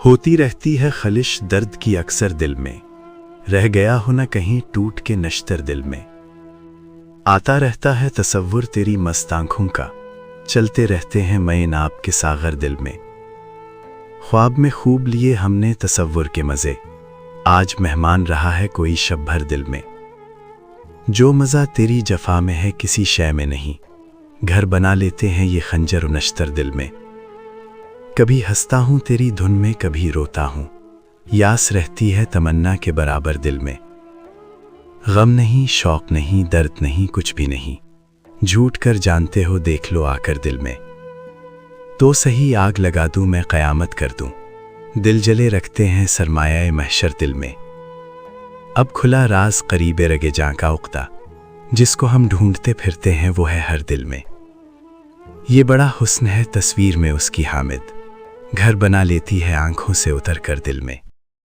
ہوتی رہتی ہے خلش درد کی اکثر دل میں، رہ گیا ہو نہ کہیں ٹوٹ کے نشتر دل میں۔ آتا رہتا ہے تصور تیری مست آنکھوں کا، چلتے رہتے ہیں مئے ناب کے ساغر دل میں۔ خواب میں خوب لیے ہم نے تصور کے مزے، آج مہمان رہا ہے کوئی شب بھر دل میں۔ جو مزہ تیری جفا میں ہے کسی شے میں نہیں، گھر بنا لیتے ہیں یہ خنجر و نشتر دل میں۔ کبھی ہنستا ہوں تیری دھن میں کبھی روتا ہوں، یاس رہتی ہے تمنا کے برابر دل میں۔ غم نہیں، شوق نہیں، درد نہیں، کچھ بھی نہیں، جھوٹ کر جانتے ہو دیکھ لو آ کر دل میں۔ تو سہی آگ لگا دوں میں قیامت کر دوں، دل جلے رکھتے ہیں سرمایہ محشر دل میں۔ اب کھلا راز قریب رگے جاں کا عقدہ، جس کو ہم ڈھونڈتے پھرتے ہیں وہ ہے ہر دل میں۔ یہ بڑا حسن ہے تصویر میں اس کی حامد، گھر بنا لیتی ہے آنکھوں سے اتر کر دل میں۔